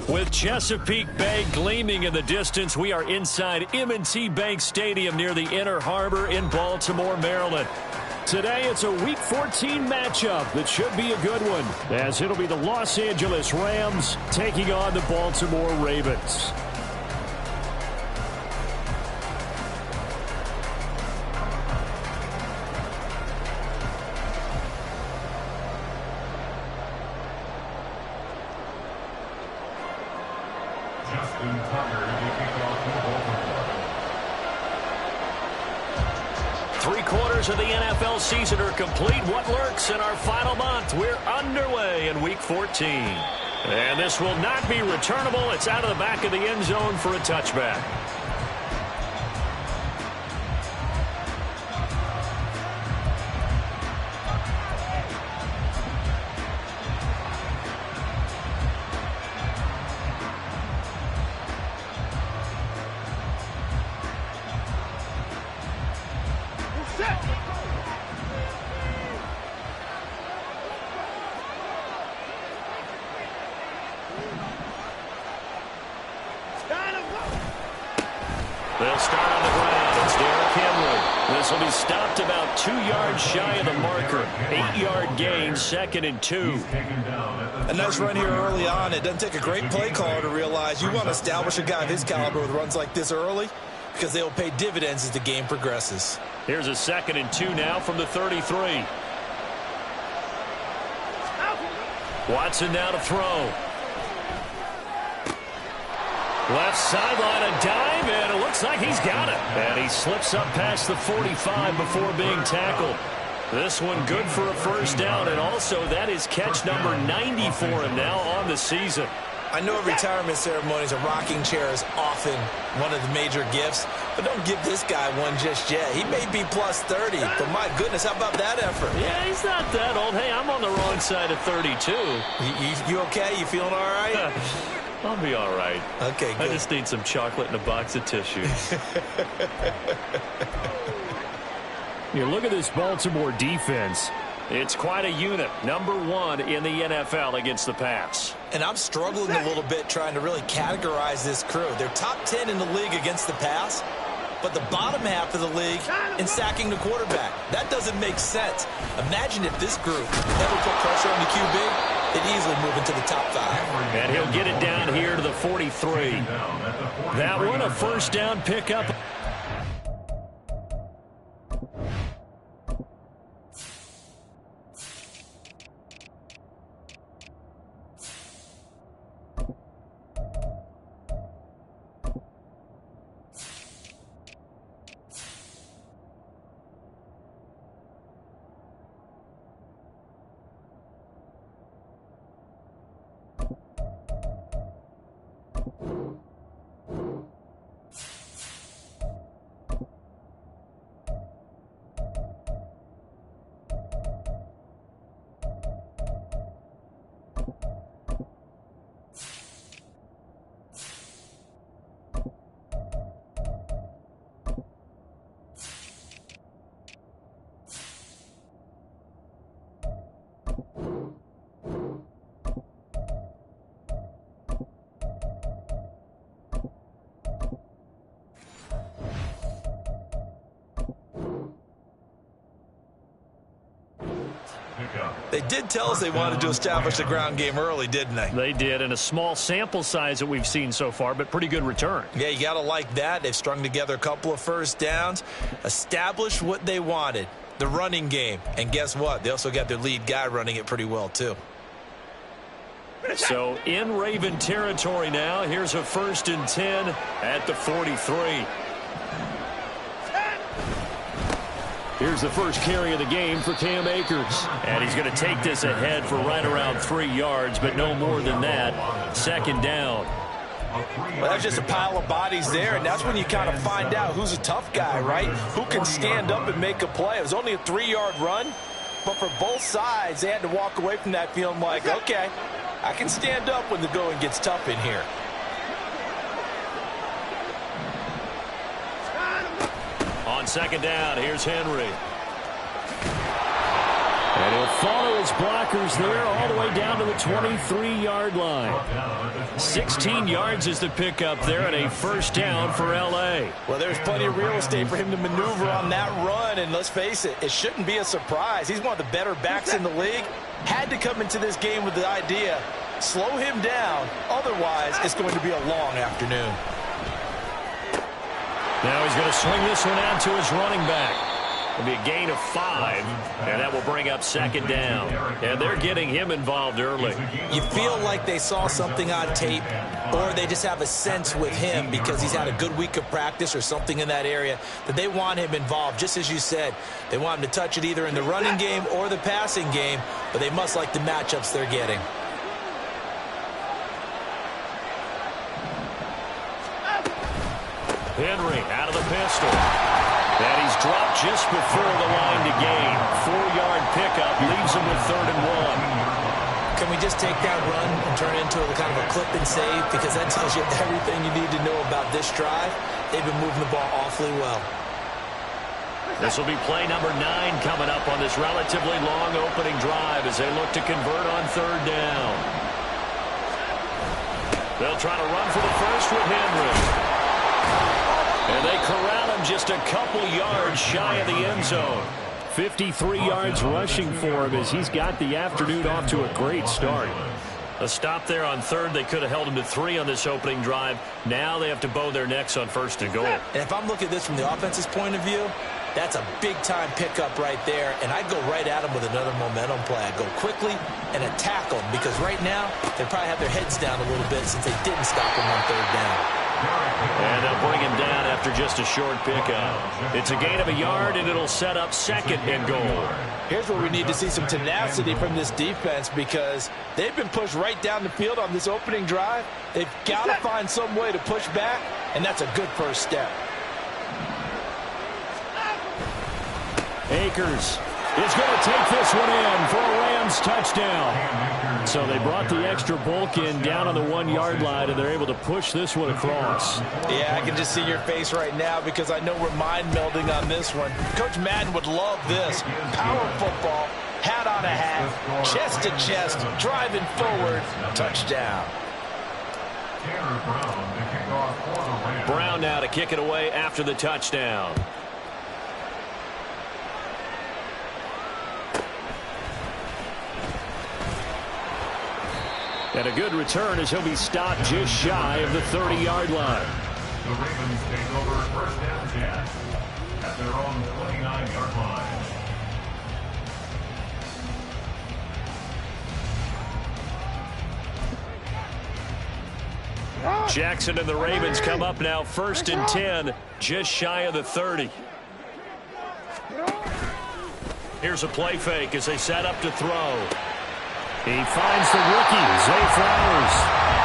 With Chesapeake Bay gleaming in the distance, we are inside M&T Bank Stadium near the Inner Harbor in Baltimore, Maryland. Today, it's a Week 14 matchup that should be a good one, as it'll be the Los Angeles Rams taking on the Baltimore Ravens. Three-quarters of the NFL season are complete. What lurks in our final month? We're underway in Week 14. And this will not be returnable. It's out of the back of the end zone for a touchback. They'll start on the ground. It's Derrick Henry. This will be stopped about 2 yards shy of the marker. 8-yard gain, 2nd and 2. A nice run here early on. It doesn't take a great play caller to realize you want to establish a guy of his caliber with runs like this early, because they will pay dividends as the game progresses. Here's a 2nd and 2 now from the 33. Watson now to throw. Left sideline, a dive, and it looks like he's got it. And he slips up past the 45 before being tackled. This one good for a first down, and also that is catch number 90 for him now on the season. I know at retirement ceremonies, a rocking chair is often one of the major gifts, but don't give this guy one just yet. He may be plus 30, but my goodness, how about that effort? Yeah, he's not that old. Hey, I'm on the wrong side of 32. You okay? You feeling all right? I'll be all right. Okay, good. I just need some chocolate and a box of tissues. You look at this Baltimore defense. It's quite a unit. Number 1 in the NFL against the pass. And I'm struggling a little bit trying to really categorize this crew. They're top 10 in the league against the pass, but the bottom half of the league in sacking the quarterback. That doesn't make sense. Imagine if this group ever put pressure on the QB. They'd easily move into the top 5. And he'll get it down here to the 43. That one, a first down pickup. They did tell us they wanted to establish the ground game early, didn't they? They did, and a small sample size that we've seen so far, but pretty good return. Yeah, you got to like that. They've strung together a couple of first downs, established what they wanted, the running game. And guess what? They also got their lead guy running it pretty well, too. So in Raven territory now, here's a 1st and 10 at the 43. Here's the first carry of the game for Cam Akers. And he's going to take this ahead for right around 3 yards, but no more than that. 2nd down. Well, that's just a pile of bodies there, and that's when you kind of find out who's a tough guy, right? Who can stand up and make a play. It was only a 3-yard run, but for both sides, they had to walk away from that feeling like, okay, I can stand up when the going gets tough in here. On 2nd down, here's Henry. And he'll follow his blockers there all the way down to the 23-yard line. 16 yards is the pickup there and a first down for L.A. Well, there's plenty of real estate for him to maneuver on that run, and let's face it, it shouldn't be a surprise. He's one of the better backs in the league. Had to come into this game with the idea, slow him down, otherwise it's going to be a long afternoon. Now he's going to swing this one out to his running back. It'll be a gain of 5, and that will bring up second down. And they're getting him involved early. You feel like they saw something on tape, or they just have a sense with him because he's had a good week of practice or something in that area that they want him involved. Just as you said, they want him to touch it either in the running game or the passing game, but they must like the matchups they're getting. Henry out of the pistol. And he's dropped just before the line to gain. 4-yard pickup leaves him with 3rd and 1. Can we just take that run and turn it into a kind of a clip and save? Because that tells you everything you need to know about this drive. They've been moving the ball awfully well. This will be play number 9 coming up on this relatively long opening drive as they look to convert on 3rd down. They'll try to run for the first with Henry. And they corral him just a couple yards shy of the end zone. 53 yards rushing for him as he's got the afternoon off to a great start. A stop there on 3rd. They could have held him to 3 on this opening drive. Now they have to bow their necks on 1st and goal. And if I'm looking at this from the offense's point of view, that's a big-time pickup right there. And I'd go right at him with another momentum play. I'd go quickly and attack them because right now they probably have their heads down a little bit since they didn't stop him on 3rd down. And they'll bring him down after just a short pickup. It's a gain of a yard, and it'll set up 2nd and goal. Here's where we need to see some tenacity from this defense because they've been pushed right down the field on this opening drive. They've got to find some way to push back, and that's a good first step. Akers is going to take this one in for a Rams touchdown. So they brought the extra bulk in down on the 1-yard line, and they're able to push this one across. Yeah, I can just see your face right now because I know we're mind melding on this one. Coach Madden would love this. Power football, hat on a hat, chest to chest, driving forward, touchdown. Brown now to kick it away after the touchdown. And a good return as he'll be stopped just shy of the 30-yard line. The Ravens take over 1st down 10 at their own 29-yard line. Jackson and the Ravens come up now 1st and 10, just shy of the 30. Here's a play fake as they set up to throw. He finds the rookie, Zay Flowers.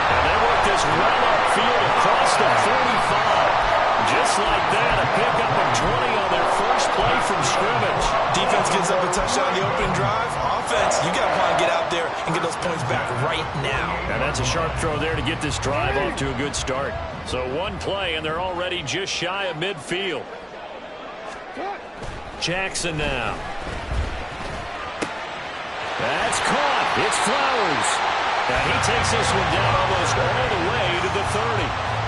And they work this well upfield across the 45. Just like that, a pickup of 20 on their first play from scrimmage. Defense gives up a touchdown on the opening drive. Offense, you got to want to get out there and get those points back right now. And that's a sharp throw there to get this drive off to a good start. So one play, and they're already just shy of midfield. Jackson now. That's caught. It's Flowers. And he takes this one down almost all the way to the 30.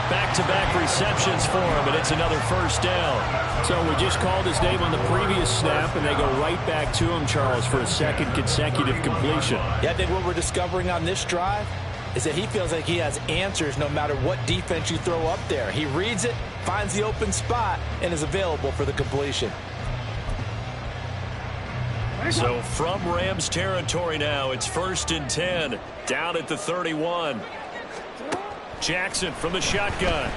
Back-to-back receptions for him, and it's another first down. So we just called his name on the previous snap, and they go right back to him, Charles, for a 2nd consecutive completion. Yeah, I think what we're discovering on this drive is that he feels like he has answers no matter what defense you throw up there. He reads it, finds the open spot, and is available for the completion. So from Rams territory now, it's 1st and 10, down at the 31. Jackson from the shotgun.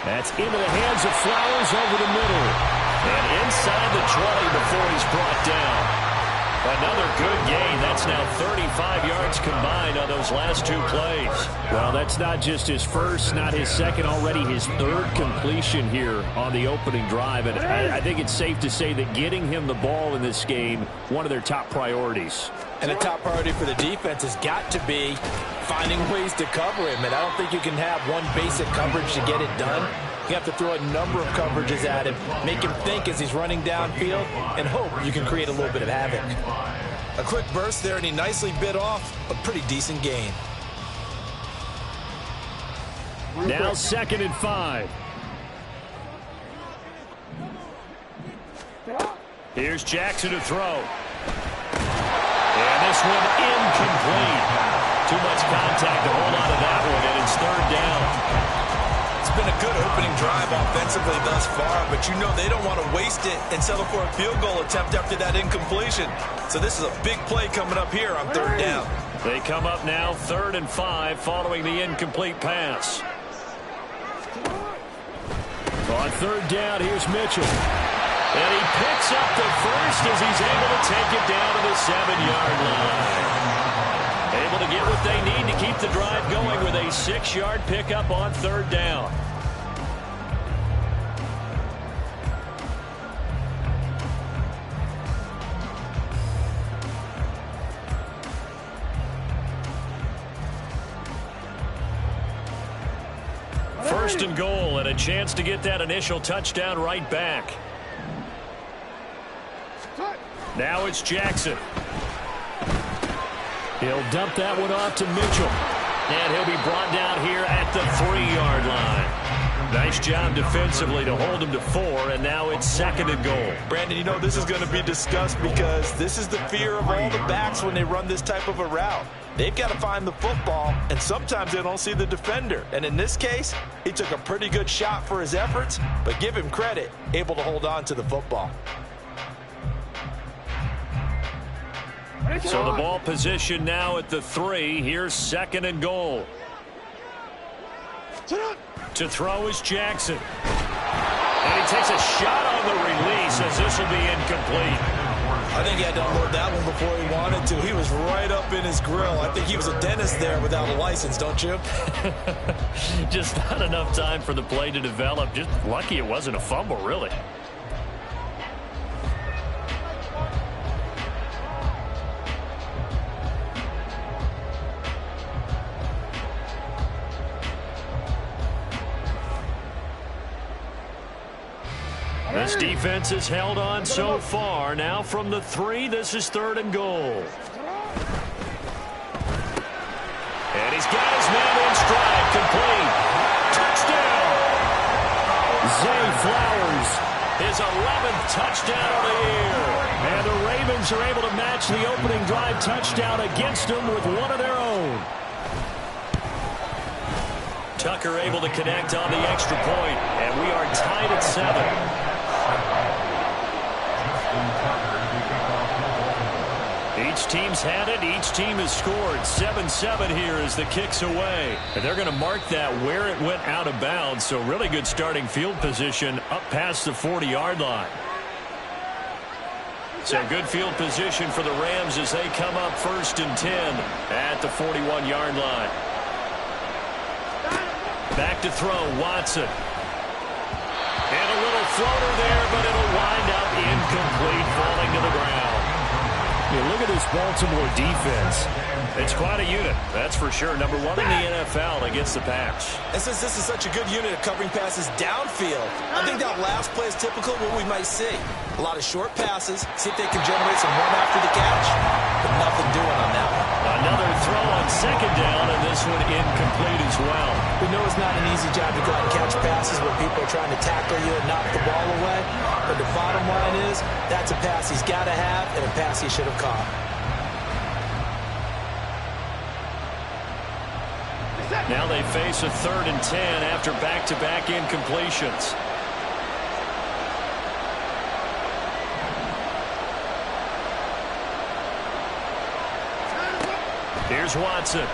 That's into the hands of Flowers over the middle. And inside the 20 before he's brought down. Another good gain. That's now 35 yards combined on those last 2 plays. Well, that's not just his first, not his second, already his 3rd completion here on the opening drive. And I think it's safe to say that getting him the ball in this game, one of their top priorities. And the top priority for the defense has got to be finding ways to cover him. And I don't think you can have one basic coverage to get it done. You have to throw a number of coverages at him, make him think as he's running downfield, and hope you can create a little bit of havoc. A quick burst there, and he nicely bit off a pretty decent gain. Now 2nd and 5. Here's Jackson to throw. And this one incomplete. Too much contact to hold on to that one, and it's 3rd down. It's been a good opening drive offensively thus far, but you know they don't want to waste it and settle for a field goal attempt after that incompletion. So this is a big play coming up here on 3rd down. They come up now 3rd and 5 following the incomplete pass. On 3rd down, here's Mitchell. And he picks up the first as he's able to take it down to the 7-yard line. Able to get what they need to keep the drive going with a 6-yard pickup on 3rd down. First and goal, and a chance to get that initial touchdown right back. Now it's Jackson. He'll dump that one off to Mitchell. And he'll be brought down here at the 3-yard line. Nice job defensively to hold him to 4, and now it's 2nd and goal. Brandon, you know this is going to be discussed because this is the fear of all the backs when they run this type of a route. They've got to find the football, and sometimes they don't see the defender. And in this case, he took a pretty good shot for his efforts, but give him credit, able to hold on to the football. So the ball position now at the 3. Here's 2nd and goal. To throw is Jackson. And he takes a shot on the release as this will be incomplete. I think he had to unload that one before he wanted to. He was right up in his grill. I think he was a dentist there without a license, don't you? Just not enough time for the play to develop. Just lucky it wasn't a fumble, really. This defense has held on so far. Now from the 3, this is 3rd and goal. And he's got his man in stride, complete. Touchdown! Zay Flowers, his 11th touchdown of the year. And the Ravens are able to match the opening drive touchdown against them with one of their own. Tucker able to connect on the extra point, and we are tied at 7. Each team's had it. Each team has scored. 7-7 here as the kick's away. And they're going to mark that where it went out of bounds. So really good starting field position up past the 40-yard line. So good field position for the Rams as they come up 1st and 10 at the 41-yard line. Back to throw, Watson. And a little floater there, but it'll wind up incomplete, falling to the ground. Look at this Baltimore defense. It's quite a unit, that's for sure. Number 1 in the NFL against the pass. And since this is such a good unit of covering passes downfield, I think that last play is typical of what we might see. A lot of short passes, see if they can generate some run after the catch, but nothing doing on that one. Another throw on 2nd down, and this one incomplete as well. We know it's not an easy job to go out and catch passes where people are trying to tackle you and knock the ball away, but the bottom line is that's a pass he's got to have and a pass he should have caught. Now they face a 3rd and 10 after back-to-back incompletions. Here's Watson.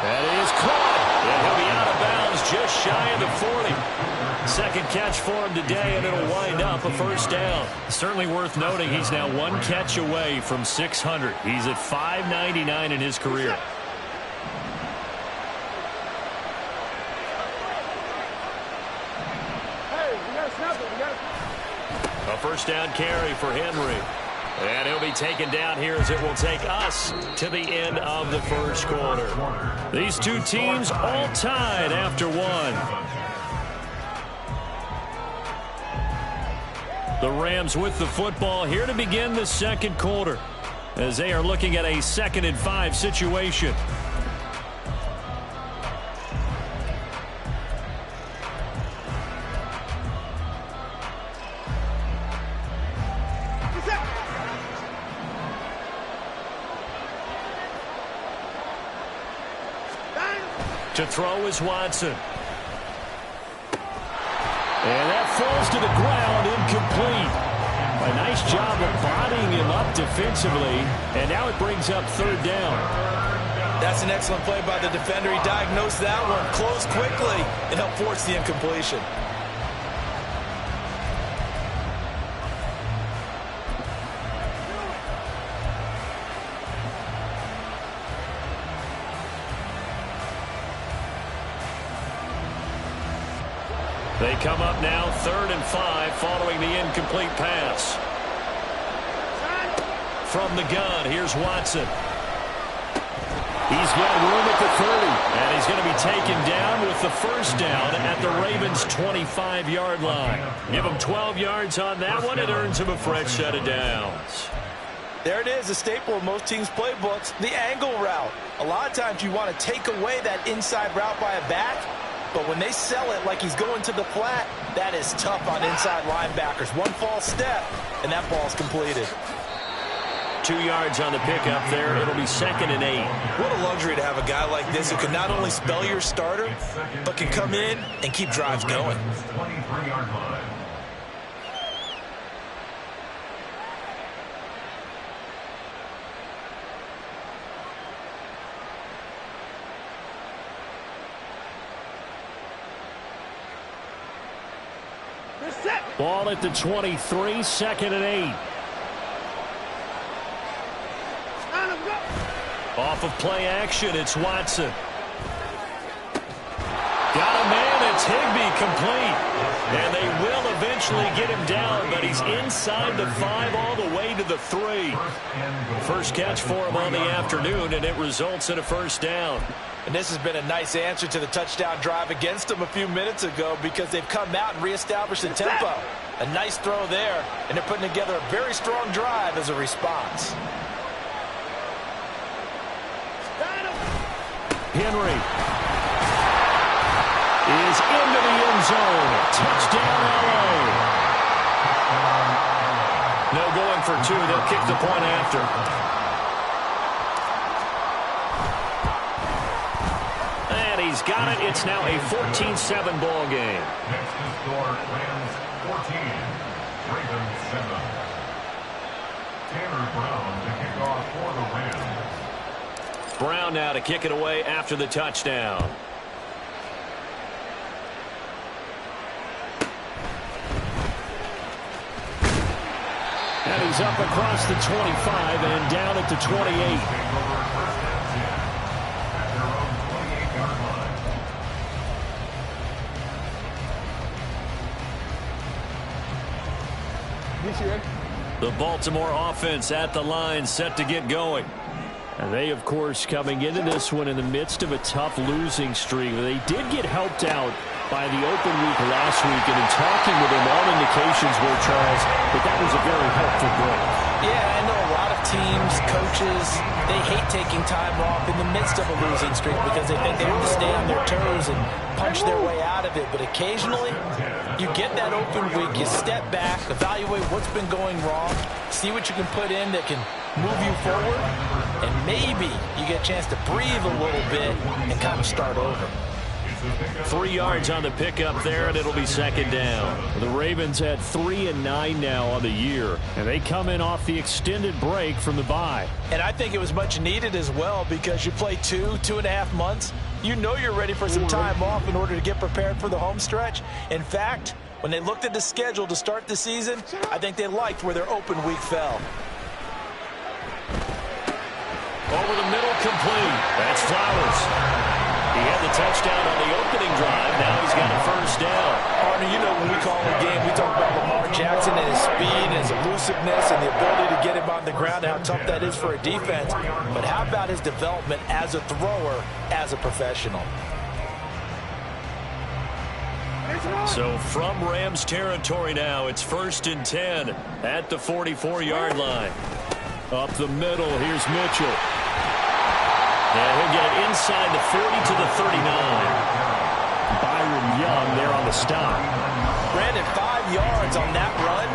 That is caught. And he'll be out of bounds just shy of the 40. Second catch for him today, and it'll wind up a 1st down. Certainly worth noting he's now 1 catch away from 600. He's at 599 in his career. A 1st down carry for Henry. And he'll be taken down here as it will take us to the end of the first quarter. These two teams all tied after one. The Rams with the football here to begin the second quarter as they are looking at a 2nd and 5 situation. To throw is Watson. And that falls to the ground, incomplete. A nice job of bodying him up defensively, and now it brings up 3rd down. That's an excellent play by the defender. He diagnosed that one, closed quickly, and helped force the incompletion. They come up now 3rd and 5 following the incomplete pass. From the gun, here's Watson. He's got room at the 30, and he's going to be taken down with the 1st down at the Ravens' 25-yard line. Give him 12 yards on that one. It earns him a fresh set of downs. There it is, a staple of most teams' playbooks, the angle route. A lot of times you want to take away that inside route by a back, but when they sell it like he's going to the flat, that is tough on inside linebackers. One false step, and that ball's completed. 2 yards on the pickup there. It'll be 2nd and 8. What a luxury to have a guy like this who can not only spell your starter, but can come in and keep drives going. 23-yard line. Ball at the 23, 2nd and 8. Off of play action, it's Watson. Got a man, it's Higbee, complete. And they will eventually get him down, but he's inside the 5 all the way to the 3. First catch for him on the afternoon, and it results in a 1st down. And this has been a nice answer to the touchdown drive against them a few minutes ago because they've come out and reestablished the tempo. A nice throw there, and they're putting together a very strong drive as a response. Henry is into the end zone. Touchdown, LA. No going for 2. They'll kick the point after. And he's got it. It's now a 14-7 ball game. Next to score, Rams 14, Ravens 7. Tanner Brown to kick off for the Rams. Brown now to kick it away after the touchdown. And he's up across the 25 and down at the 28. The Baltimore offense at the line, set to get going. And they, of course, coming into this one in the midst of a tough losing streak. They did get helped out by the open week last week, and in talking with them, all indications were, Charles, that was a very helpful break. Yeah, I know a lot of teams, coaches, they hate taking time off in the midst of a losing streak because they think they have to stay on their toes and punch their way out of it. But occasionally, you get that open week, you step back, evaluate what's been going wrong, see what you can put in that can move you forward, and maybe you get a chance to breathe a little bit and kind of start over. 3 yards on the pickup there, and it'll be 2nd down. The Ravens at 3-9 now on the year, and they come in off the extended break from the bye. And I think it was much needed as well because you play 2.5 months. You know you're ready for some time off in order to get prepared for the home stretch. In fact, when they looked at the schedule to start the season, I think they liked where their open week fell. Over the middle, complete. That's Flowers. He had the touchdown on the opening drive. Now he's got a 1st down. Arnie, you know when we call the game, we talk about Lamar Jackson and his speed and his elusiveness and the ability to get him on the ground and how tough that is for a defense. But how about his development as a thrower, as a professional? So from Rams territory now, it's 1st and 10 at the 44-yard line. Up the middle, here's Mitchell. And he'll get it inside the 40 to the 39. Byron Young there on the stop. Brandon, 5 yards on that run.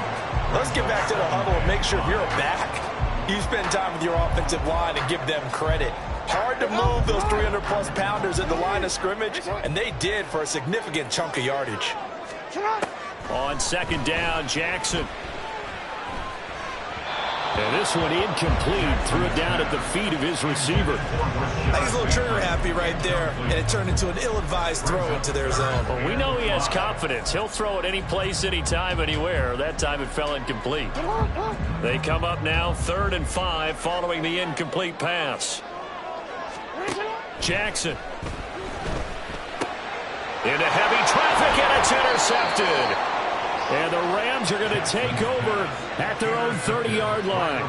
Let's get back to the huddle and make sure if you're a back, you spend time with your offensive line and give them credit. Hard to move those 300-plus pounders at the line of scrimmage, and they did for a significant chunk of yardage. On 2nd down, Jackson. And this one incomplete. Threw it down at the feet of his receiver. I think he's a little trigger happy right there, and it turned into an ill-advised throw into their zone. Well, we know he has confidence. He'll throw it any place, anytime, anywhere. That time it fell incomplete. They come up now 3rd and 5 following the incomplete pass. Jackson. Into heavy traffic, and it's intercepted. And the Rams are going to take over at their own 30-yard line.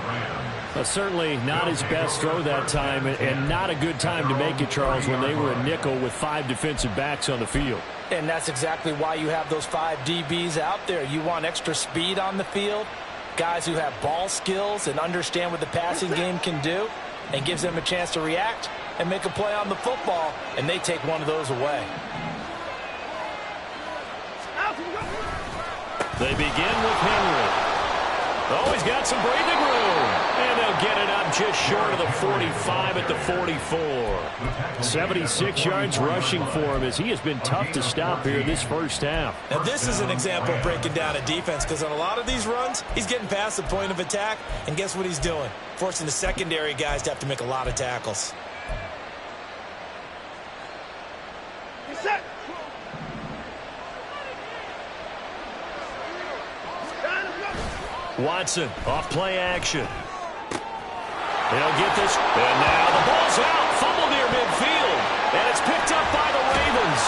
But certainly not his best throw that time, and not a good time to make it, Charles, when they were a nickel with 5 defensive backs on the field. And that's exactly why you have those 5 DBs out there. You want extra speed on the field, guys who have ball skills and understand what the passing game can do, and gives them a chance to react and make a play on the football, and they take one of those away. They begin with Henry. Oh, he's got some breathing room. And they'll get it up just short of the 45 at the 44. 76 yards rushing for him as he has been tough to stop here this first half. Now, this is an example of breaking down a defense, because on a lot of these runs, he's getting past the point of attack, and guess what he's doing? Forcing the secondary guys to have to make a lot of tackles. Watson off play action. He'll get this. And now the ball's out. Fumble near midfield. And it's picked up by the Ravens.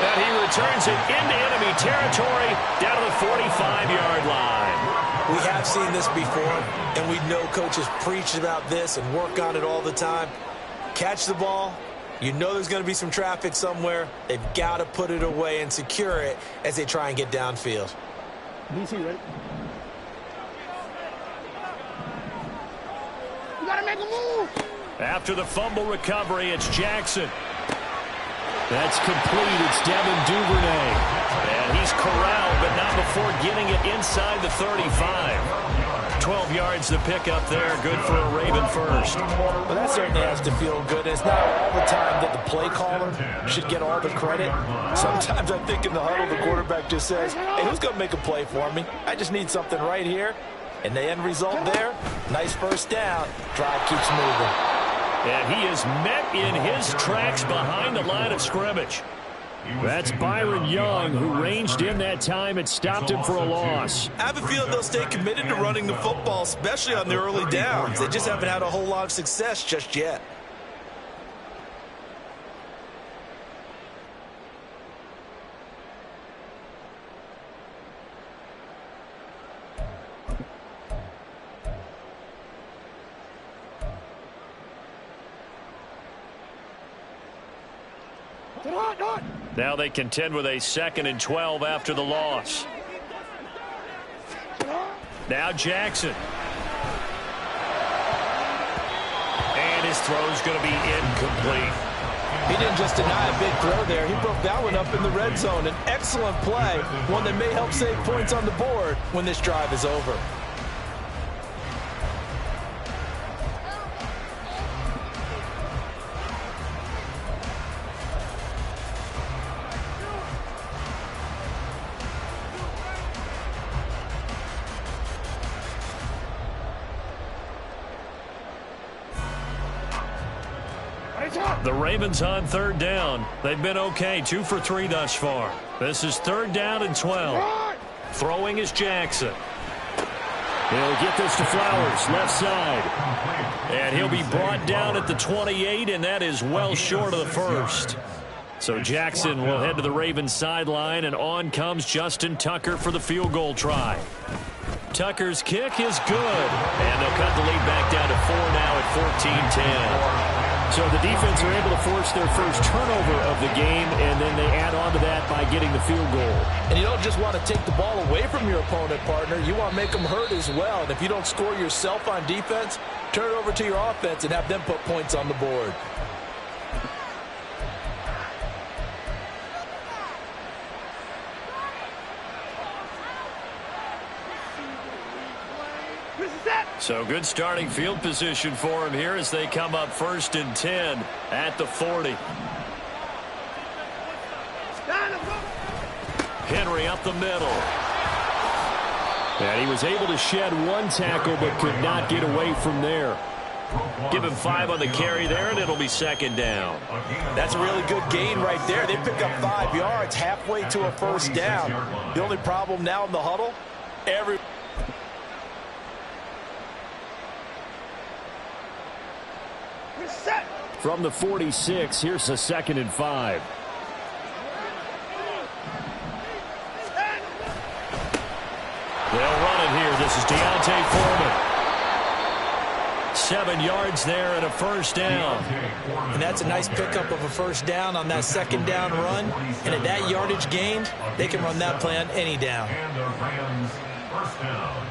And he returns it into enemy territory down to the 45-yard line. We have seen this before, and we know coaches preach about this and work on it all the time. Catch the ball. You know there's going to be some traffic somewhere. They've got to put it away and secure it as they try and get downfield. DC, right? You got to make a move. After the fumble recovery, it's Jackson. That's complete. It's Devin Duvernay. And he's corralled, but not before getting it inside the 35. 12 yards to pick up there. Good for a Raven first. Well, that certainly has to feel good. It's not all the time that the play caller should get all the credit. Sometimes I think in the huddle, the quarterback just says, hey, who's going to make a play for me? I just need something right here. And the end result there, nice first down. Drive keeps moving. And he is met in his tracks behind the line of scrimmage. That's Byron Young, who ranged in that time and stopped him for a loss. I have a feeling they'll stay committed to running the football, especially on the early downs. They just haven't had a whole lot of success just yet. Now they contend with a 2nd and 12 after the loss. Now Jackson. And his throw's going to be incomplete. He didn't just deny a big throw there. He broke that one up in the red zone. An excellent play, one that may help save points on the board when this drive is over. The Ravens on 3rd down. They've been okay, 2 for 3 thus far. This is 3rd down and 12. Throwing is Jackson. He'll get this to Flowers, left side. And he'll be brought down at the 28, and that is well short of the first. So Jackson will head to the Ravens sideline, and on comes Justin Tucker for the field goal try. Tucker's kick is good. And they'll cut the lead back down to 4 now at 14-10. So the defense are able to force their first turnover of the game, and then they add on to that by getting the field goal. And you don't just want to take the ball away from your opponent, partner. You want to make them hurt as well. And if you don't score yourself on defense, turn it over to your offense and have them put points on the board. So good starting field position for him here as they come up 1st and 10 at the 40. Henry up the middle. And he was able to shed one tackle but could not get away from there. Give him 5 on the carry there, and it'll be 2nd down. That's a really good gain right there. They pick up 5 yards halfway to a 1st down. The only problem now in the huddle, From the 46, here's a 2nd and 5. They'll run it here. This is Deontay Foreman. 7 yards there and a 1st down. And that's a nice pickup of a 1st down on that 2nd down run. And at that yardage gained, they can run that play on any down. And the Rams' 1st down.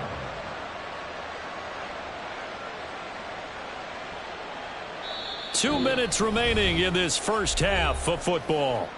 Two minutes remaining in this first half of football.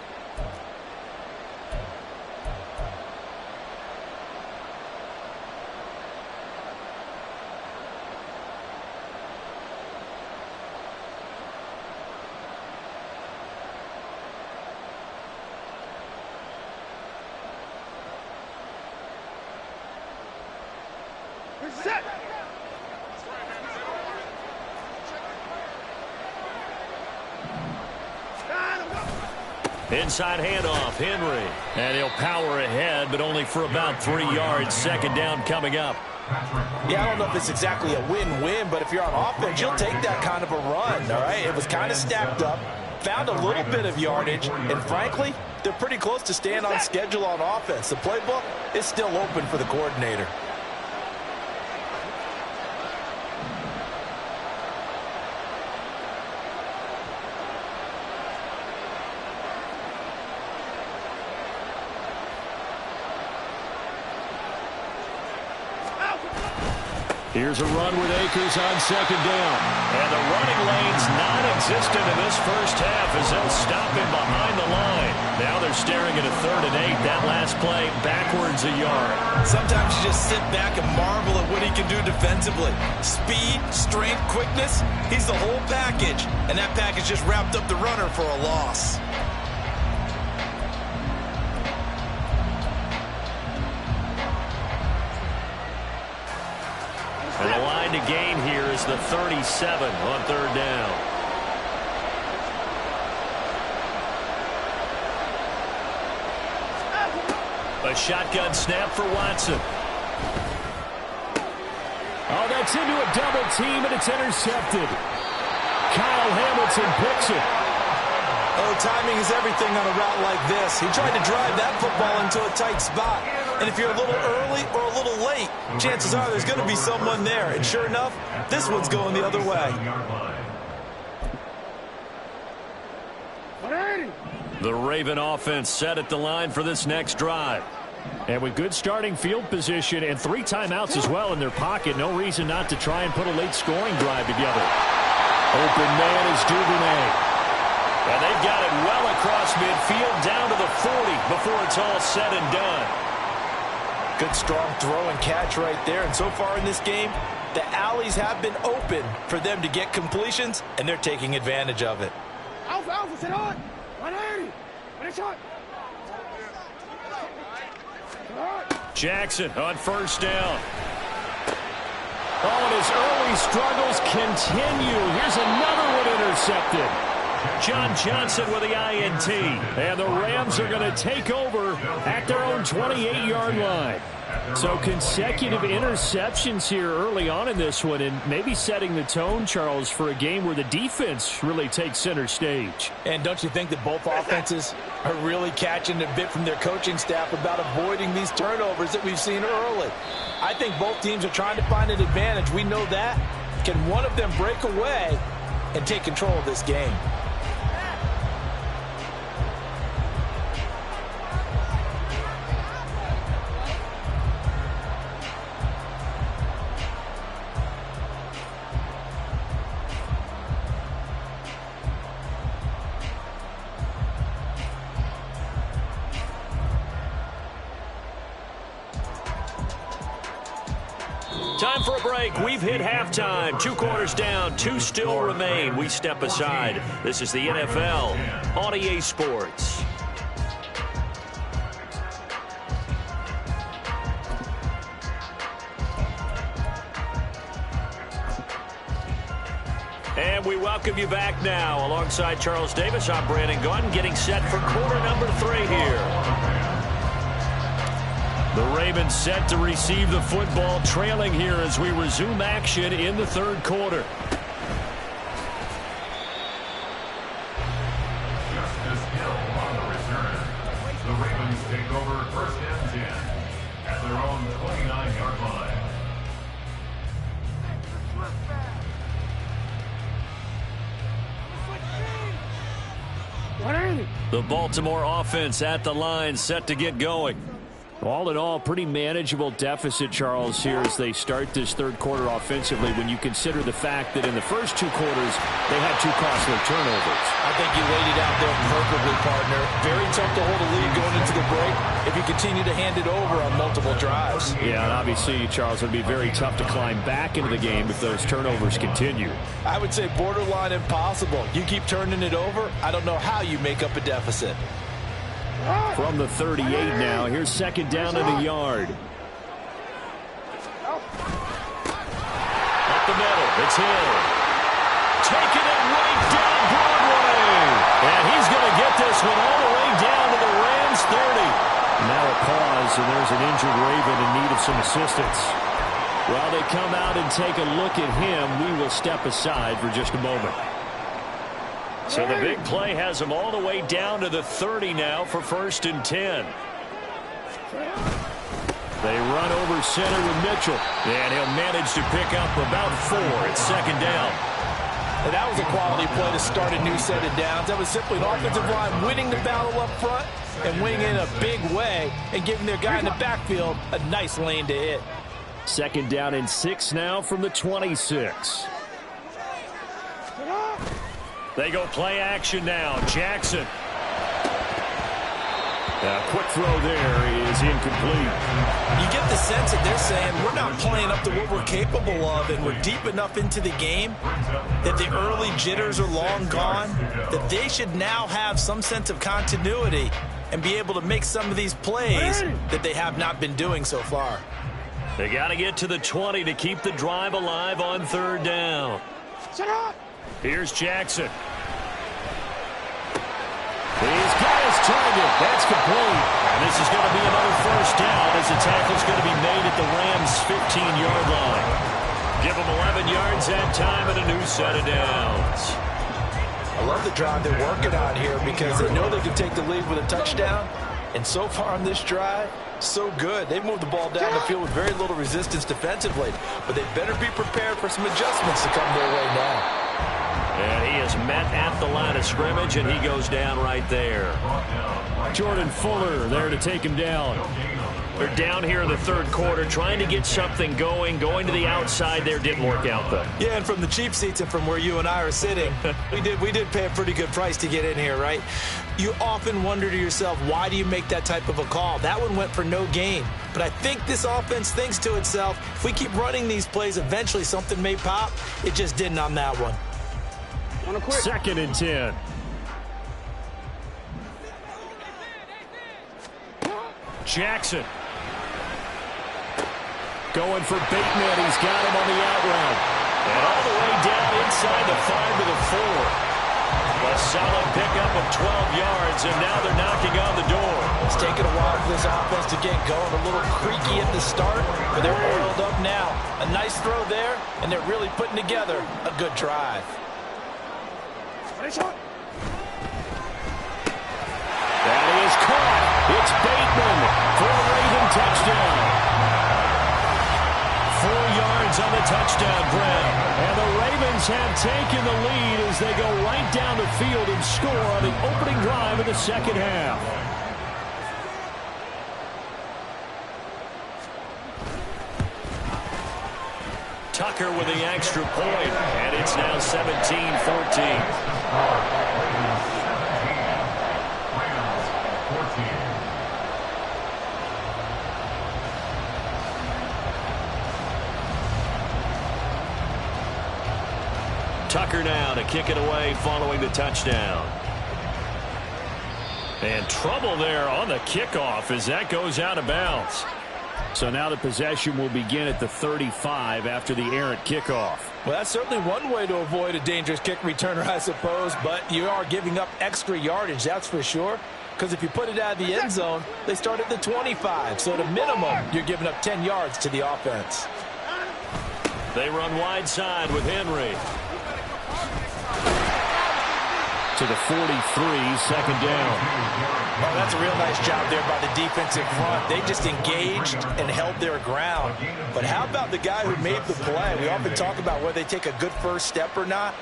Inside handoff, Henry. And he'll power ahead, but only for about 3 yards. 2nd down coming up. Yeah, I don't know if it's exactly a win-win, but if you're on offense, you'll take that kind of a run, all right? It was kind of stacked up, found a little bit of yardage, and frankly, they're pretty close to staying on schedule on offense. The playbook is still open for the coordinator. Here's a run with Akers on 2nd down. And the running lane's non-existent in this first half as they'll stop him behind the line. Now they're staring at a 3rd and 8. That last play backwards a yard. Sometimes you just sit back and marvel at what he can do defensively. Speed, strength, quickness, he's the whole package. And that package just wrapped up the runner for a loss. And the line to gain here is the 37 on 3rd down. A shotgun snap for Watson. Oh, that's into a double team, and it's intercepted. Kyle Hamilton picks it. Oh, timing is everything on a route like this. He tried to drive that football into a tight spot. And if you're a little early or a little late, chances are there's going to be someone there. And sure enough, this one's going the other way. The Raven offense set at the line for this next drive. And with good starting field position and 3 timeouts as well in their pocket, no reason not to try and put a late scoring drive together. Open man is Duvernay. And they've got it well across midfield down to the 40 before it's all said and done. Good strong throw and catch right there. And so far in this game, the alleys have been open for them to get completions, and they're taking advantage of it. Alpha, sit on. 180. Jackson on 1st down. Oh, and his early struggles continue. Here's another one intercepted. John Johnson with the INT. And the Rams are going to take over at their own 28-yard line. So consecutive interceptions here early on in this one, and maybe setting the tone, Charles, for a game where the defense really takes center stage. And don't you think that both offenses are really catching a bit from their coaching staff about avoiding these turnovers that we've seen early? I think both teams are trying to find an advantage. We know that. Can one of them break away and take control of this game? Time for a break. We've hit halftime. 2 quarters down. 2 still remain. We step aside. This is the NFL on EA Sports. And we welcome you back now. Alongside Charles Davis, I'm Brandon Gaudin, getting set for quarter number 3 here. The Ravens set to receive the football, trailing here as we resume action in the 3rd quarter. Justice Hill on the return. The Ravens take over 1st and 10 at their own 29-yard line. The Baltimore offense at the line, set to get going. All in all, pretty manageable deficit, Charles, here as they start this 3rd quarter offensively when you consider the fact that in the first 2 quarters, they had 2 costly turnovers. I think you laid it out there perfectly, partner. Very tough to hold a lead going into the break if you continue to hand it over on multiple drives. Yeah, and obviously, Charles, it would be very tough to climb back into the game if those turnovers continue. I would say borderline impossible. You keep turning it over, I don't know how you make up a deficit. From the 38 now, here's 2nd down and a yard. Up the middle, it's Hill. Taking it right down Broadway. And he's going to get this one all the way down to the Rams 30. Now a pause, and there's an injured Raven in need of some assistance. While they come out and take a look at him, we will step aside for just a moment. So the big play has them all the way down to the 30 now for 1st and 10. They run over center with Mitchell. And he'll manage to pick up about 4. It's 2nd down. And that was a quality play to start a new set of downs. That was simply an offensive line winning the battle up front and winning in a big way and giving their guy in the backfield a nice lane to hit. 2nd down and 6 now from the 26. They go play action now. Jackson. A quick throw there is incomplete. You get the sense that they're saying we're not playing up to what we're capable of, and we're deep enough into the game that the early jitters are long gone, that they should now have some sense of continuity and be able to make some of these plays that they have not been doing so far. They got to get to the 20 to keep the drive alive on 3rd down. Here's Jackson. He's got his target. That's complete. And this is going to be another 1st down as the tackle's going to be made at the Rams' 15-yard line. Give them 11 yards that time and a new set of downs. I love the drive they're working on here because they know they can take the lead with a touchdown. And so far on this drive, so good. They've moved the ball down the field with very little resistance defensively. But they better be prepared for some adjustments to come their way now. And he is met at the line of scrimmage, and he goes down right there. Jordan Fuller there to take him down. They're down here in the 3rd quarter, trying to get something going. Going to the outside there didn't work out, though. Yeah, and from the cheap seats and from where you and I are sitting, we did pay a pretty good price to get in here, right? You often wonder to yourself, why do you make that type of a call? That one went for no gain. But I think this offense thinks to itself, if we keep running these plays, eventually something may pop. It just didn't on that one. 2nd and 10. Jackson. Going for Bateman. He's got him on the out route. And all the way down inside the 5 to the 4. A solid pickup of 12 yards, and now they're knocking on the door. It's taken a while for this offense to get going. A little creaky at the start, but they're oiled up now. A nice throw there, and they're really putting together a good drive. That is caught. It's Bateman for a Raven touchdown. 4 yards on the touchdown grab. And the Ravens have taken the lead as they go right down the field and score on the opening drive of the second half. Tucker with the extra point, and it's now 17-14. Tucker now to kick it away following the touchdown. And trouble there on the kickoff as that goes out of bounds. So now the possession will begin at the 35 after the errant kickoff. Well, that's certainly one way to avoid a dangerous kick returner, I suppose, but you are giving up extra yardage, that's for sure. Because if you put it out of the end zone, they start at the 25. So at a minimum, you're giving up 10 yards to the offense. They run wide side with Henry. To the 43, second down. Oh, that's a real nice job there by the defensive front. They just engaged and held their ground. But how about the guy who made the play? We often talk about whether they take a good first step or not.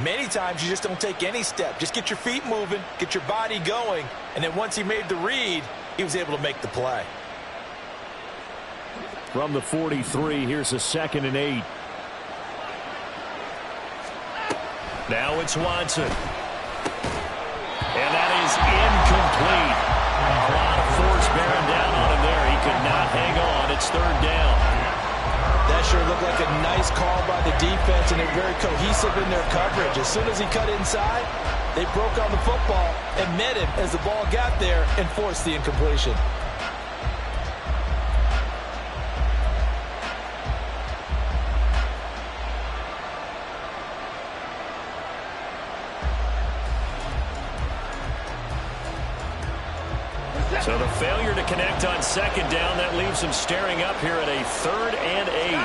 Many times you just don't take any step. Just get your feet moving, get your body going, and then once he made the read, he was able to make the play. From the 43, here's a 2nd and 8. Now it's Watson. And that is incomplete. A lot of force bearing down on him there. He could not hang on. It's 3rd down. That sure looked like a nice call by the defense, and they're very cohesive in their coverage. As soon as he cut inside, they broke on the football and met him as the ball got there and forced the incompletion. So the failure to connect on 2nd down, that leaves him staring up here at a 3rd and 8.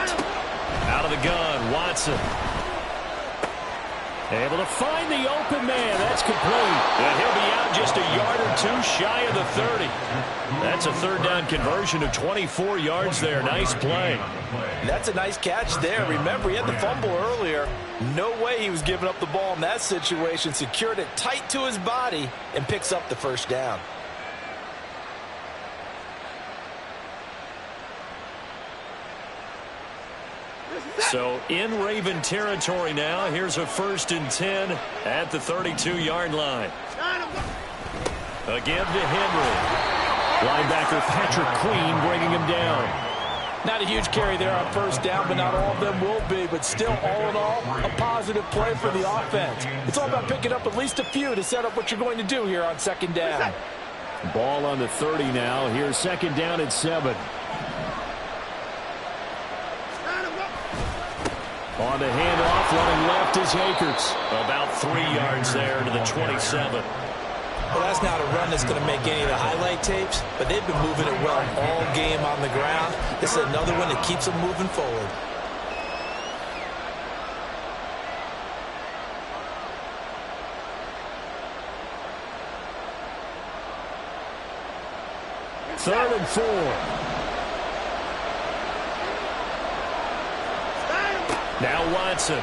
Out of the gun, Watson. Able to find the open man. That's complete. And he'll be out just a yard or two shy of the 30. That's a 3rd down conversion of 24 yards there. Nice play. That's a nice catch there. Remember, he had the fumble earlier. No way he was giving up the ball in that situation. Secured it tight to his body and picks up the 1st down. So in Raven territory now. Here's a 1st and 10 at the 32-yard line. Again to Henry. Linebacker Patrick Queen bringing him down. Not a huge carry there on 1st down, but not all of them will be. But still, all in all, a positive play for the offense. It's all about picking up at least a few to set up what you're going to do here on 2nd down. Ball on the 30 now. Here's 2nd down at 7. On the handoff, running left is Akers. About 3 yards there to the 27. Well, that's not a run that's going to make any of the highlight tapes, but they've been moving it well all game on the ground. This is another one that keeps them moving forward. Third and 4. Now Watson.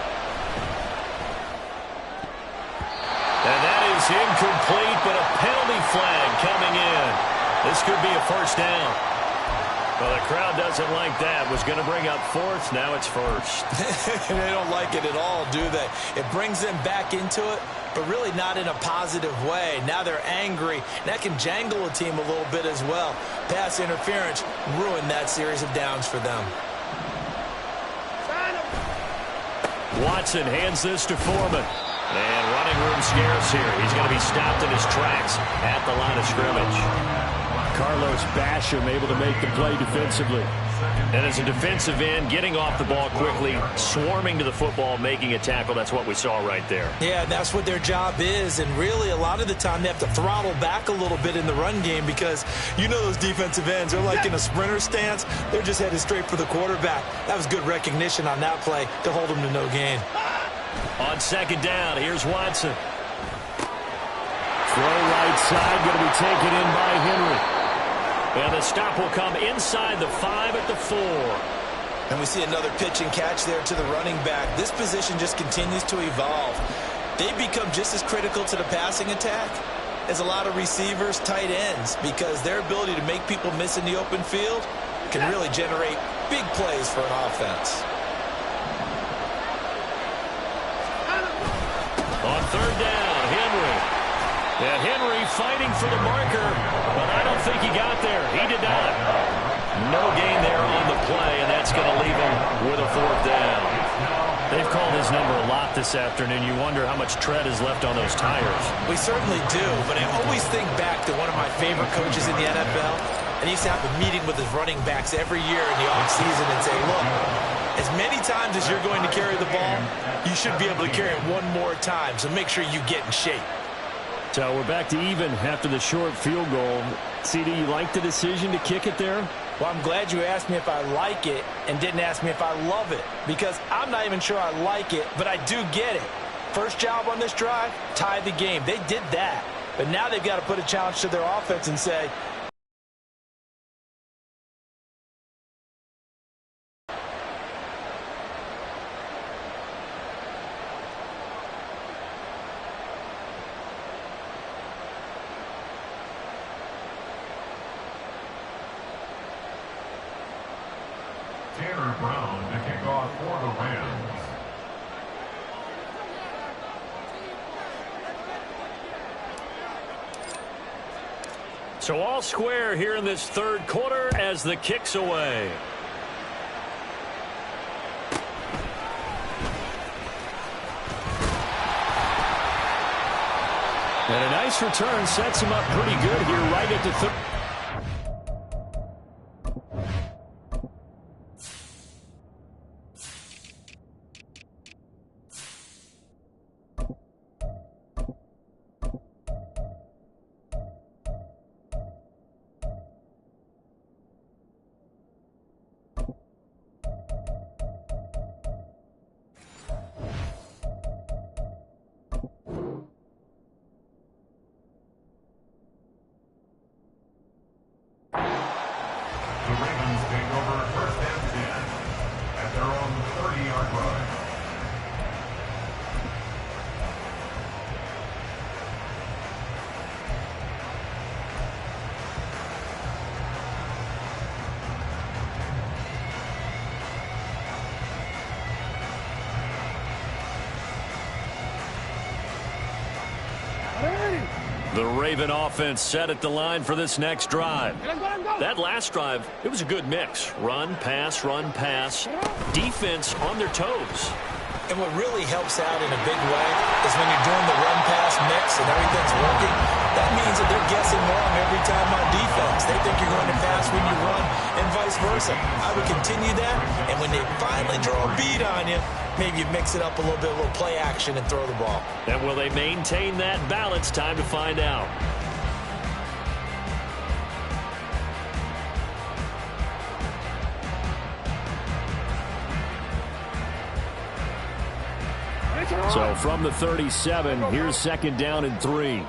And that is incomplete, but a penalty flag coming in. This could be a 1st down. Well, the crowd doesn't like that. Was going to bring up 4th. Now it's 1st. They don't like it at all, do they? It brings them back into it, but really not in a positive way. Now they're angry. That can jangle a team a little bit as well. Pass interference ruined that series of downs for them. Watson hands this to Foreman. And running room scarce here. He's going to be stopped in his tracks at the line of scrimmage. Carlos Basham able to make the play defensively. And as a defensive end, getting off the ball quickly, swarming to the football, making a tackle, that's what we saw right there. Yeah, that's what their job is, and really a lot of the time they have to throttle back a little bit in the run game because you know those defensive ends, they're like in a sprinter stance. They're just headed straight for the quarterback. That was good recognition on that play to hold them to no gain. On second down, here's Watson. Throw right side, going to be taken in by Henry. And the stop will come inside the 5 at the 4. And we see another pitch and catch there to the running back. This position just continues to evolve. They become just as critical to the passing attack as a lot of receivers, tight ends, because their ability to make people miss in the open field can really generate big plays for an offense. On third down, Henry. And Henry fighting for the marker, but I don't think he got there. He did not. No gain there on the play, and that's going to leave him with a fourth down. They've called his number a lot this afternoon. You wonder how much tread is left on those tires. We certainly do, but I always think back to one of my favorite coaches in the NFL, and he used to have a meeting with his running backs every year in the offseason and say, look, as many times as you're going to carry the ball, you should be able to carry it one more time, so make sure you get in shape. So we're back to even after the short field goal. CD, you like the decision to kick it there? Well, I'm glad you asked me if I like it and didn't ask me if I love it, because I'm not even sure I like it, but I do get it. First job on this drive, tie the game. They did that, but now they've got to put a challenge to their offense and say, Brown to kick off for the Rams. So all square here in this third quarter as the kick's away. And a nice return sets him up pretty good here right at the third. The Raven offense set at the line for this next drive. That last drive, it was a good mix. Run, pass, defense on their toes. And what really helps out in a big way is when you're doing the run-pass mix and everything's working, that means that they're guessing wrong every time on defense. They think you're going to pass when you run and vice versa. I would continue that, and when they finally draw a bead on you, maybe you mix it up a little bit, a little play action, and throw the ball. And will they maintain that balance? Time to find out. So from the 37, here's second down and 3.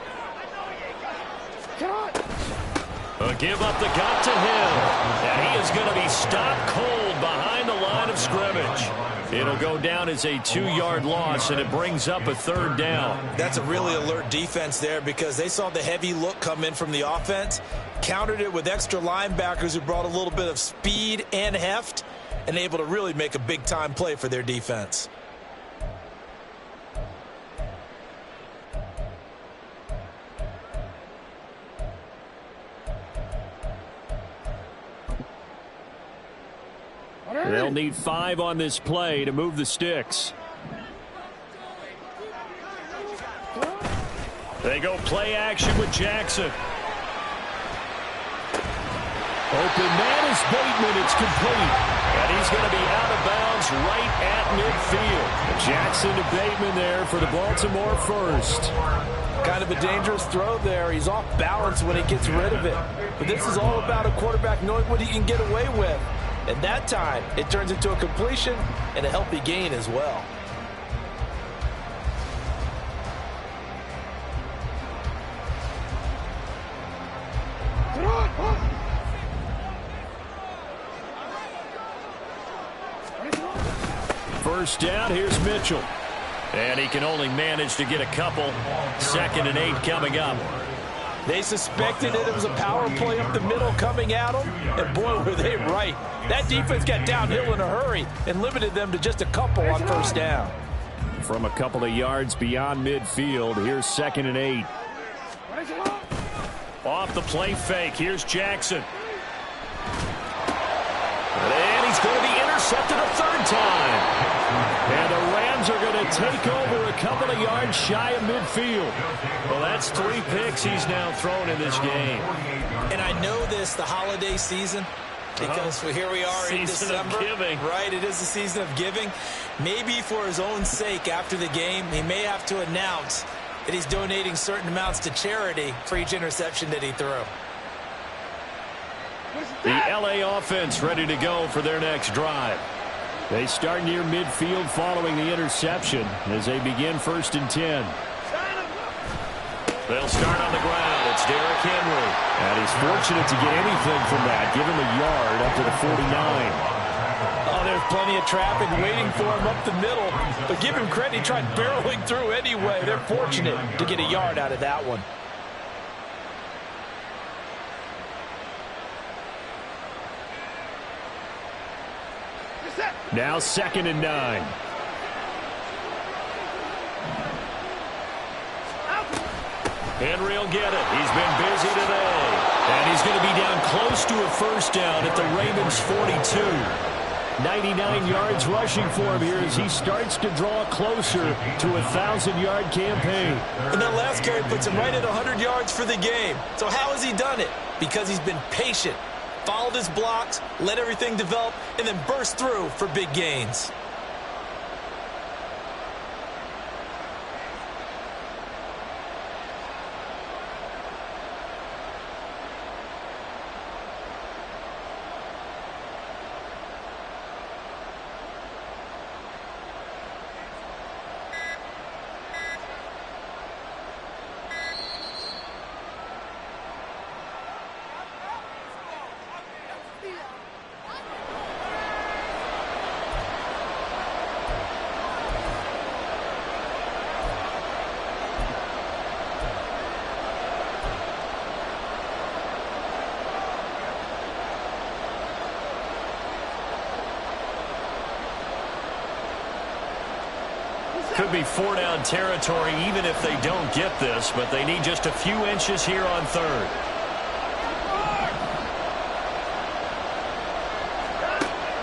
A give up the gut to Hill. And he is going to be stopped cold behind the line of scrimmage. It'll go down as a 2-yard loss, and it brings up a third down. That's a really alert defense there because they saw the heavy look come in from the offense, countered it with extra linebackers who brought a little bit of speed and heft, and able to really make a big-time play for their defense. They'll need 5 on this play to move the sticks. They go play action with Jackson. Open man is Bateman. It's complete. And he's going to be out of bounds right at midfield. Jackson to Bateman there for the Baltimore first. Kind of a dangerous throw there. He's off balance when he gets rid of it. But this is all about a quarterback knowing what he can get away with. And that time, it turns into a completion and a healthy gain as well. First down, here's Mitchell. And he can only manage to get a couple. 2nd and 8 coming up. They suspected it was a power play up the middle coming at them, and boy, were they right. That defense got downhill in a hurry and limited them to just a couple on first down. From a couple of yards beyond midfield, here's 2nd and 8. Off the play fake, here's Jackson. And he's going to be intercepted a third time. And the Rams are going to take over a couple of yards shy of midfield. Well, that's 3 picks he's now thrown in this game. And I know this, the holiday season, because here we are in December. Right, it is the season of giving. Maybe for his own sake after the game, he may have to announce that he's donating certain amounts to charity for each interception that he threw. The LA offense ready to go for their next drive. They start near midfield following the interception as they begin 1st and 10. They'll start on the ground. It's Derrick Henry. And he's fortunate to get anything from that. Give him a yard up to the 49. Oh, there's plenty of traffic waiting for him up the middle. But give him credit, he tried barreling through anyway. They're fortunate to get a yard out of that one. Now 2nd and 9. Henry will get it. He's been busy today. And he's going to be down close to a first down at the Ravens' 42. 99 yards rushing for him here as he starts to draw closer to a 1,000-yard campaign. And that last carry puts him right at 100 yards for the game. So how has he done it? Because he's been patient, followed his blocks, let everything develop, and then burst through for big gains. Could be 4-down territory even if they don't get this, but they need just a few inches here on 3rd.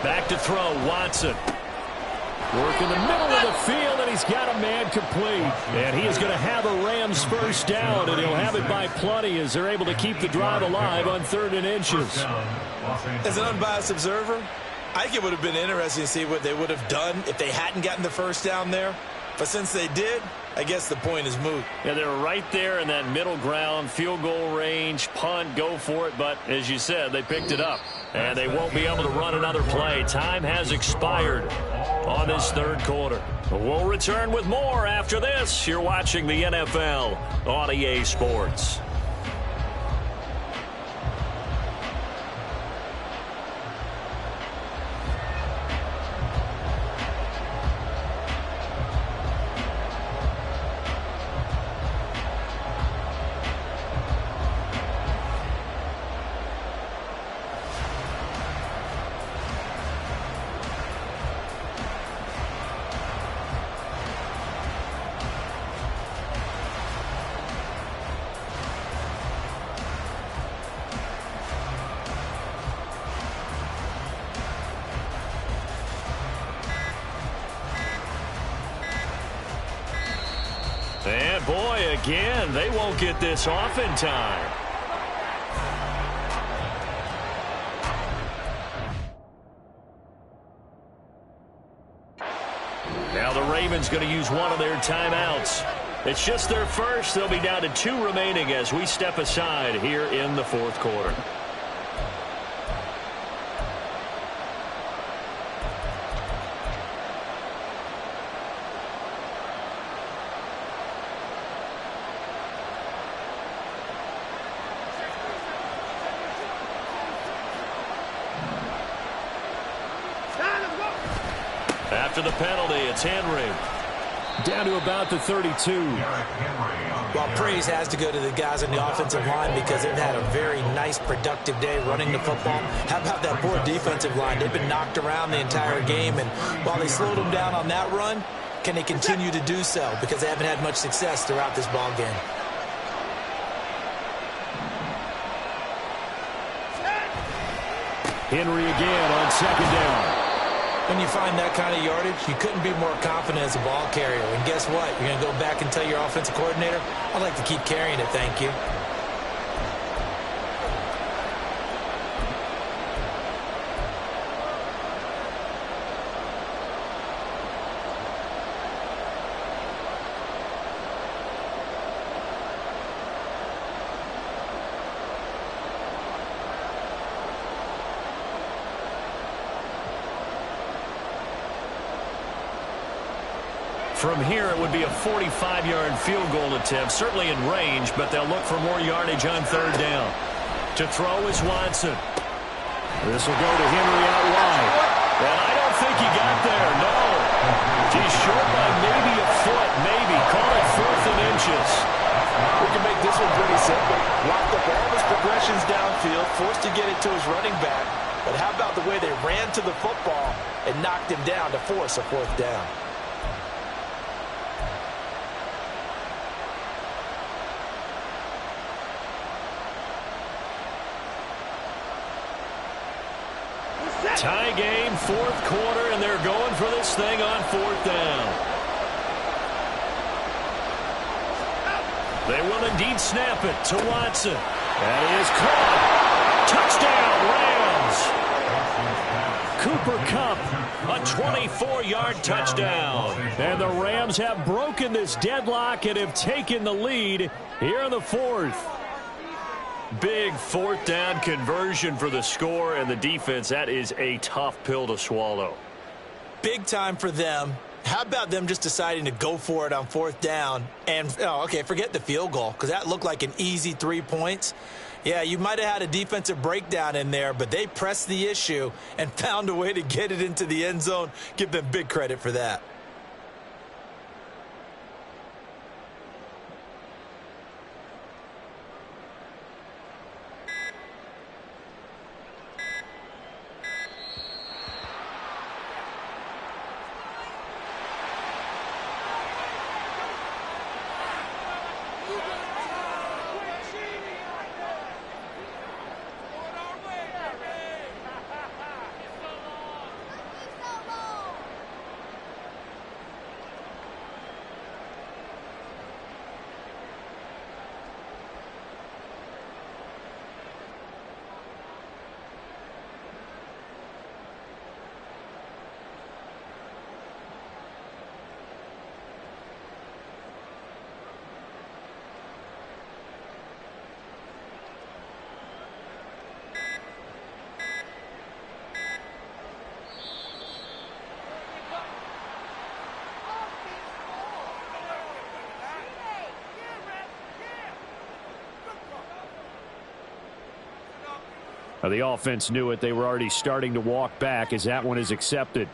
Back to throw, Watson. Work in the middle of the field, and he's got a man complete. And he is going to have a Rams first down, and he'll have it by plenty as they're able to keep the drive alive on 3rd and inches. As an unbiased observer, I think it would have been interesting to see what they would have done if they hadn't gotten the first down there. But since they did, I guess the point is moot. Yeah, they're right there in that middle ground, field goal range, punt, go for it. But as you said, they picked it up. And they won't be able to run another play. Time has expired on this 3rd quarter. We'll return with more after this. You're watching the NFL on EA Sports. And boy, again, they won't get this off in time. Now the Ravens going to use one of their timeouts. It's just their first. They'll be down to 2 remaining as we step aside here in the fourth quarter. After the penalty, it's Henry. Down to about the 32. Well, praise has to go to the guys on the offensive line because they've had a very nice, productive day running the football. How about that poor defensive line? They've been knocked around the entire game, and while they slowed them down on that run, can they continue to do so? Because they haven't had much success throughout this ball game. Henry again on second down. When you find that kind of yardage, you couldn't be more confident as a ball carrier. And guess what? You're going to go back and tell your offensive coordinator, I'd like to keep carrying it, thank you. From here, it would be a 45-yard field goal attempt, certainly in range, but they'll look for more yardage on third down. To throw is Watson. This will go to Henry out wide. And I don't think he got there, no. He's short by maybe a foot, maybe. Call it 4th and inches. We can make this one pretty simple. Locked up all his progressions downfield, forced to get it to his running back. But how about the way they ran to the football and knocked him down to force a 4th down? Tie game, fourth quarter, and they're going for this thing on 4th down. They will indeed snap it to Watson. That is caught. Touchdown, Rams. Cooper Kupp, a 24-yard touchdown. And the Rams have broken this deadlock and have taken the lead here in the 4th. Big 4th down conversion for the score and the defense. That is a tough pill to swallow. Big time for them. How about them just deciding to go for it on 4th down? And, okay, forget the field goal because that looked like an easy 3 points. Yeah, you might have had a defensive breakdown in there, but they pressed the issue and found a way to get it into the end zone. Give them big credit for that. The offense knew it. They were already starting to walk back as that one is accepted.